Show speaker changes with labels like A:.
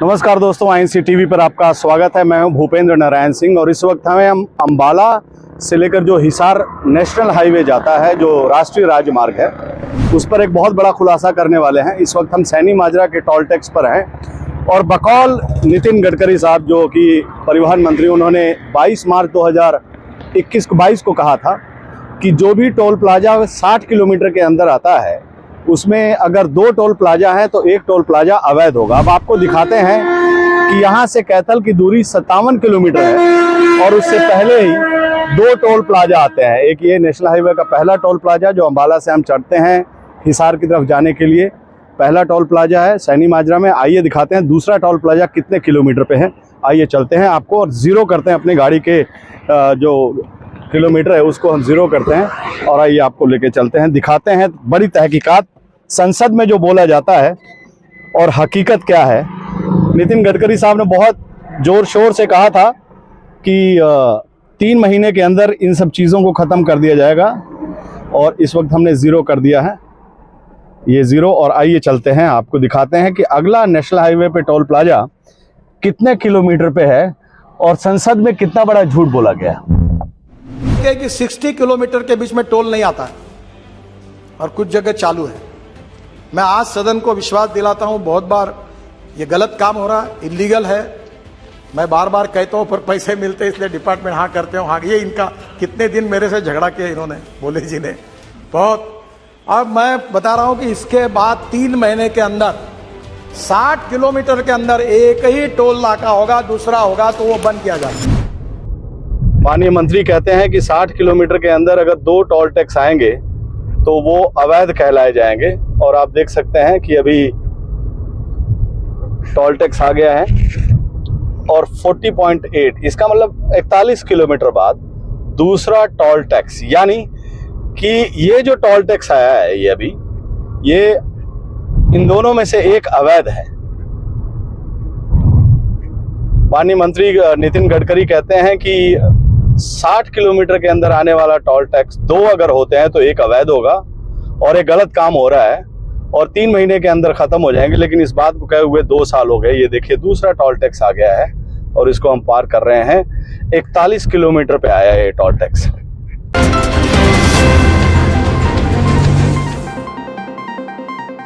A: नमस्कार दोस्तों, INC TV पर आपका स्वागत है। मैं हूं भूपेंद्र नारायण सिंह और इस वक्त हम अंबाला से लेकर जो हिसार नेशनल हाईवे जाता है, जो राष्ट्रीय राजमार्ग है, उस पर एक बहुत बड़ा खुलासा करने वाले हैं। इस वक्त हम सैनी माजरा के टोल टैक्स पर हैं और बकौल नितिन गडकरी साहब जो कि परिवहन मंत्री, उन्होंने 22 मार्च 2021 को कहा था कि जो भी टोल प्लाजा 60 किलोमीटर के अंदर आता है उसमें अगर 2 टोल प्लाजा है तो 1 टोल प्लाजा अवैध होगा। अब आपको दिखाते हैं कि यहाँ से कैथल की दूरी 57 किलोमीटर है और उससे पहले ही 2 टोल प्लाजा आते हैं। एक ये नेशनल हाईवे का पहला टोल प्लाजा जो अंबाला से हम चढ़ते हैं हिसार की तरफ जाने के लिए, पहला टोल प्लाजा है सैनी माजरा में। आइए दिखाते हैं दूसरा टोल प्लाजा कितने किलोमीटर पे है। आइए चलते हैं आपको और ज़ीरो करते हैं अपनी गाड़ी के जो किलोमीटर है उसको हम ज़ीरो करते हैं और आइए आपको लेके चलते हैं, दिखाते हैं बड़ी तहकीकात संसद में जो बोला जाता है और हकीकत क्या है। नितिन गडकरी साहब ने बहुत ज़ोर शोर से कहा था कि 3 महीने के अंदर इन सब चीज़ों को ख़त्म कर दिया जाएगा और इस वक्त हमने ज़ीरो कर दिया है, ये ज़ीरो। और आइए चलते हैं, आपको दिखाते हैं कि अगला नेशनल हाईवे पे टोल प्लाजा कितने किलोमीटर पे है और संसद में कितना बड़ा झूठ बोला गया
B: कि 60 किलोमीटर के बीच में टोल नहीं आता है और कुछ जगह चालू है। मैं आज सदन को विश्वास दिलाता हूं, बहुत बार ये गलत काम हो रहा है, इलीगल है। मैं बार बार कहता हूं पर पैसे मिलते इसलिए डिपार्टमेंट हाँ करते हो। हाँ, ये इनका कितने दिन मेरे से झगड़ा किया इन्होंने, बोले जी ने बहुत। अब मैं बता रहा हूं कि इसके बाद 3 महीने के अंदर 60 किलोमीटर के अंदर एक ही टोल नाका होगा, दूसरा होगा तो वो बंद किया जाएगा।
A: माननीय मंत्री कहते हैं कि 60 किलोमीटर के अंदर अगर 2 टोल टैक्स आएंगे तो वो अवैध कहलाए जाएंगे। और आप देख सकते हैं कि अभी टोल टैक्स आ गया है और 40.8, इसका मतलब 41 किलोमीटर बाद दूसरा टोल टैक्स, यानी कि ये जो टोल टैक्स आया है ये अभी, ये इन दोनों में से एक अवैध है। माननीय मंत्री नितिन गडकरी कहते हैं कि 60 किलोमीटर के अंदर आने वाला टोल टैक्स 2 अगर होते हैं तो एक अवैध होगा और एक गलत काम हो रहा है और 3 महीने के अंदर खत्म हो जाएंगे। लेकिन इस बात को कहे हुए 2 साल हो गए। ये देखिए दूसरा टोल टैक्स आ गया है और इसको हम पार कर रहे हैं। 41 किलोमीटर पे आया है ये टोल टैक्स।